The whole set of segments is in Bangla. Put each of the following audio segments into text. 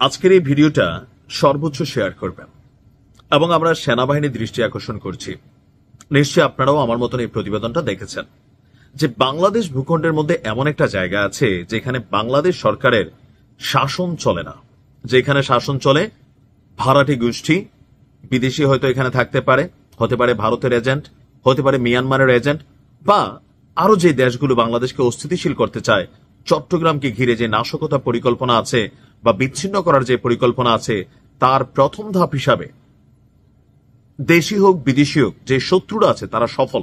আজকের এই ভিডিওটা সর্বোচ্চ শেয়ার করবেন এবং আমরা সেনাবাহিনীর দৃষ্টি আকর্ষণ করছি। নিশ্চয়ই আপনারাও আমার মতন এই প্রতিবেদনটা দেখেছেন যে বাংলাদেশ ভূখণ্ডের মধ্যে এমন একটা জায়গা আছে যেখানে বাংলাদেশ সরকারের শাসন চলে না, যেখানে শাসন চলে ভাড়াটি গোষ্ঠী। বিদেশি হয়তো এখানে থাকতে পারে, হতে পারে ভারতের এজেন্ট, হতে পারে মিয়ানমারের এজেন্ট, বা আরো যে দেশগুলো বাংলাদেশকে অস্থিতিশীল করতে চায়, চট্টগ্রামকে ঘিরে যে নাশকতা পরিকল্পনা আছে বা বিচ্ছিন্ন করার যে পরিকল্পনা আছে, তার প্রথম ধাপ হিসাবে দেশি হোক বিদেশি হোক যে শত্রুরা আছে তারা সফল।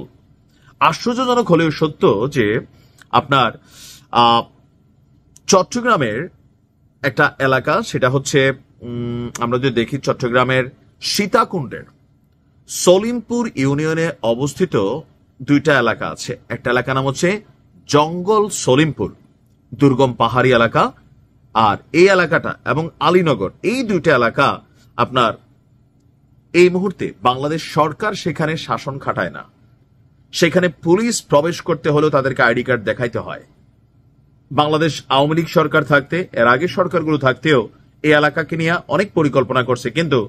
আশ্চর্যজনক হলেও সত্য যে আপনার চট্টগ্রামের একটা এলাকা, সেটা হচ্ছে আমরা যদি দেখি চট্টগ্রামের সীতাকুণ্ডের সলিমপুর ইউনিয়নে অবস্থিত দুইটা এলাকা আছে। একটা এলাকা নাম হচ্ছে জঙ্গল সলিমপুর, দুর্গম পাহাড়ি এলাকা, আর এই এলাকাটা এবং আলীনগর, এই দুইটা এলাকা আপনার এই মুহূর্তে বাংলাদেশ সরকার সেখানে শাসন খাটায় না। সেখানে পুলিশ প্রবেশ করতে হলেও তাদেরকে আইডি কার্ড দেখাইতে হয়। বাংলাদেশ আওয়ামী লীগ সরকার থাকতে, এর আগে সরকারগুলো থাকতেও এই এলাকাকে নিয়ে অনেক পরিকল্পনা করছে, কিন্তু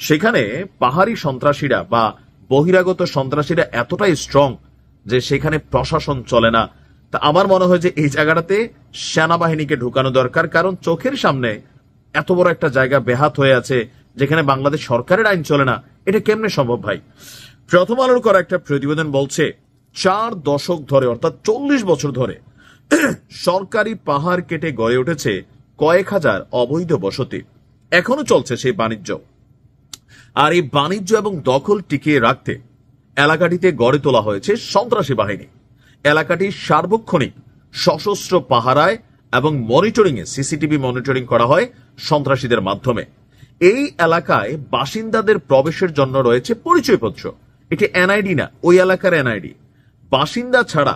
সেখানে পাহাড়ি সন্ত্রাসীরা বা বহিরাগত সন্ত্রাসীরা এতটাই স্ট্রং যে সেখানে প্রশাসন চলে না। তা আমার মনে হয় যে এই জায়গাটাতে সেনাবাহিনীকে ঢুকানো দরকার, কারণ চোখের সামনে এত বড় একটা জায়গা বেহাত হয়ে আছে যেখানে বাংলাদেশ সরকারের আইন চলে না। এটা কেমনে সম্ভব ভাই? প্রথম আলোর করা একটা প্রতিবেদন বলছে 4 দশক ধরে, অর্থাৎ 40 বছর ধরে সরকারি পাহাড় কেটে গড়ে উঠেছে কয়েক হাজার অবৈধ বসতি। এখনো চলছে সেই বাণিজ্য, আর এই বাণিজ্য এবং দখল টিকিয়ে রাখতে এলাকাটিতে গড়ে তোলা হয়েছে সন্ত্রাসী বাহিনী। এলাকাটি সার্বক্ষণিক সশস্ত্র পাহারায় এবং মনিটরিং এ সিসিটিভি মনিটরিং করা হয় সন্ত্রাসীদের মাধ্যমে। এই এলাকায় বাসিন্দাদের প্রবেশের জন্য রয়েছে পরিচয়পত্র। এটি এনআইডি না, ওই এলাকার এনআইডি। বাসিন্দা ছাড়া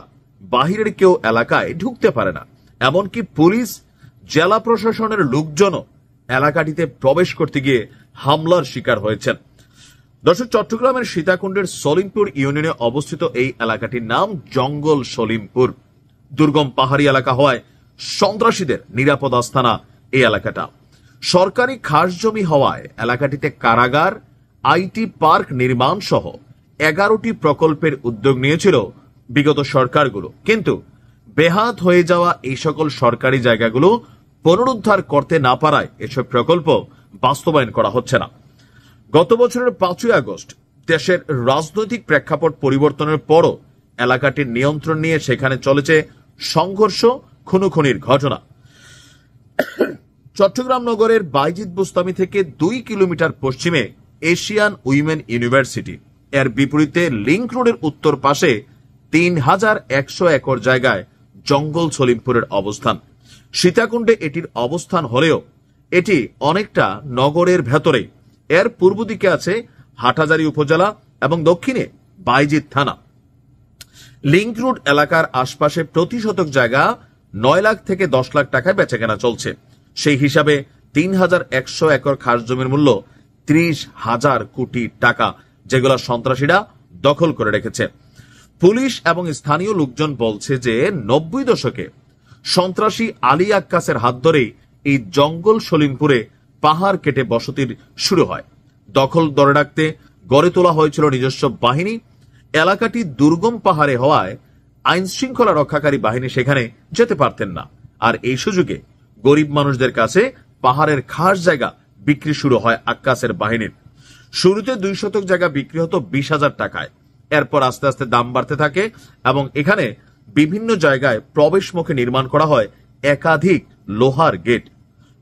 বাহিরের কেউ এলাকায় ঢুকতে পারে না। এমনকি পুলিশ, জেলা প্রশাসনের লোকজনও এলাকাটিতে প্রবেশ করতে গিয়ে হামলার শিকার হয়েছেন। দর্শক, চট্টগ্রামের সীতাকুণ্ডের সলিমপুর ইউনিয়নে অবস্থিত এই এলাকাটির নাম জঙ্গল সলিমপুর। দুর্গম পাহাড়ি এলাকা হওয়ায় সন্ত্রাসীদের নিরাপদ আস্তানা এই এলাকাটা। সরকারি খাস জমি হওয়ায় এলাকাটিতে কারাগার, আইটি পার্ক নির্মাণ সহ 11টি প্রকল্পের উদ্যোগ নিয়েছিল বিগত সরকারগুলো, কিন্তু বেহাত হয়ে যাওয়া এই সকল সরকারি জায়গাগুলো পুনরুদ্ধার করতে না পারায় এসব প্রকল্প বাস্তবায়ন করা হচ্ছে না। গত বছরের 5ই আগস্ট দেশের রাজনৈতিক প্রেক্ষাপট পরিবর্তনের পরও এলাকাটির নিয়ন্ত্রণ নিয়ে সেখানে চলেছে সংঘর্ষ, খুনোখুনির ঘটনা। চট্টগ্রাম নগরের বাইজিদ বুস্তামি থেকে 2 কিলোমিটার পশ্চিমে এশিয়ান উইমেন ইউনিভার্সিটি, এর বিপরীতে লিংক রোডের উত্তর পাশে 3100 একর জায়গায় জঙ্গল সলিমপুরের অবস্থান। সীতাকুণ্ডে এটির অবস্থান হলেও এটি অনেকটা নগরের ভেতরে। এর পূর্ব দিকে আছে হাটহাজারী উপজেলা এবং দক্ষিণে বাইজিদ থানা। লিংক রোড এলাকার আশপাশে প্রতি শতক জায়গা 9 লাখ থেকে 10 লাখ টাকায় বেচাকেনা চলছে। সেই হিসাবে 3100 একর খাস জমির মূল্য 30,000 কোটি টাকা, যেগুলো সন্ত্রাসীরা দখল করে রেখেছে। পুলিশ এবং স্থানীয় লোকজন বলছে যে 90 দশকে সন্ত্রাসী আলী আক্কাসের হাত ধরেই এই জঙ্গল সলিমপুরে পাহাড় কেটে বসতির শুরু হয়। দখল ধরে রাখতে গড়ে তোলা হয়েছিল নিজস্ব বাহিনী। এলাকাটি দুর্গম পাহাড়ে হওয়ায় আইন শৃঙ্খলা রক্ষাকারী বাহিনী সেখানে যেতে পারতেন না, আর এই সুযোগে গরিব মানুষদের কাছে পাহাড়ের খাস জায়গা বিক্রি শুরু হয় আক্কাসের বাহিনীর। শুরুতে 2 শতক জায়গা বিক্রি হতো 20,000 টাকায়। এরপর আস্তে আস্তে দাম বাড়তে থাকে এবং এখানে বিভিন্ন জায়গায় প্রবেশ মুখে নির্মাণ করা হয় একাধিক লোহার গেট।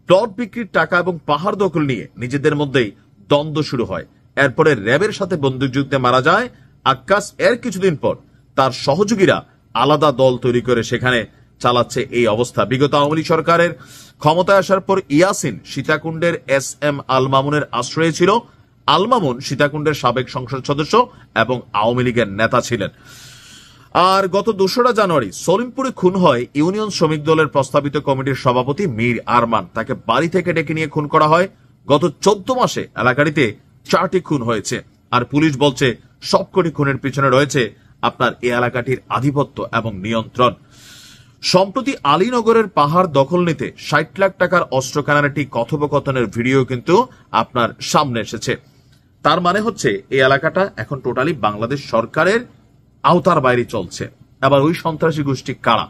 প্লট বিক্রির টাকা এবং পাহাড় দখল নিয়ে নিজেদের মধ্যেই দ্বন্দ্ব শুরু হয়। এরপরে র্যাবের সাথে বন্দুকযুদ্ধে মারা যায় আক্কাস। এর কিছুদিন পর তার সহযোগীরা আলাদা দল তৈরি করে সেখানে চালাচ্ছে এই অবস্থা। বিগত আওয়ামী লীগ সরকারের ক্ষমতায় আসার পর ইয়াসিন সীতাকুণ্ডের SM আল মামুনের আশ্রয়ে ছিল। আল মামুন সীতাকুণ্ডের সাবেক সংসদ সদস্য এবং আওয়ামী লীগের নেতা ছিলেন। আর গত 2রা জানুয়ারি সলিমপুরে খুন হয় ইউনিয়ন শ্রমিক দলের প্রস্তাবিত কমিটির সভাপতি মীর আরমান। তাকে বাড়ি থেকে ডেকে নিয়ে খুন করা হয়। গত 14 মাসে এলাকাটিতে 4টি খুন হয়েছে, আর পুলিশ বলছে সবকটি খুনের পিছনে রয়েছে আপনার এই এলাকাটির আধিপত্য এবং নিয়ন্ত্রণ। সম্প্রতি আলীনগরের পাহাড় দখল নিতে ৬০ লাখ টাকার অস্ত্র কেনার একটি কথোপকথনের ভিডিও কিন্তু আপনার সামনে এসেছে। তার মানে হচ্ছে এই এলাকাটা এখন টোটালি বাংলাদেশ সরকারের আওতার বাইরে চলছে। আবার ওই সন্ত্রাসী গোষ্ঠী কারা?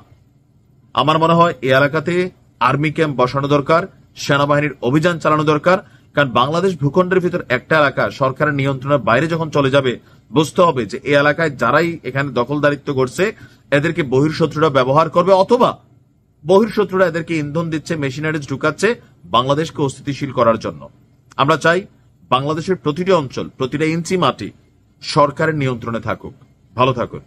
আমার মনে হয় এই এলাকাতে আর্মি ক্যাম্প বসানো দরকার, সেনাবাহিনীর অভিযান চালানো দরকার। কারণ বাংলাদেশ ভূখণ্ডের ভিতর একটা এলাকা সরকারের নিয়ন্ত্রণের বাইরে যখন চলে যাবে, বুঝতে হবে যে এই এলাকায় যারাই এখানে দখলদারিত্ব করছে এদেরকে বহির্শত্রুরা ব্যবহার করবে, অথবা বহির্শত্রুরা এদেরকে ইন্ধন দিচ্ছে, মেশিনারিজ ঢুকাচ্ছে বাংলাদেশকে অস্থিতিশীল করার জন্য। আমরা চাই বাংলাদেশের প্রতিটি অঞ্চল, প্রতিটা ইঞ্চি মাটি সরকারের নিয়ন্ত্রণে থাকুক। ভালো থাকুন।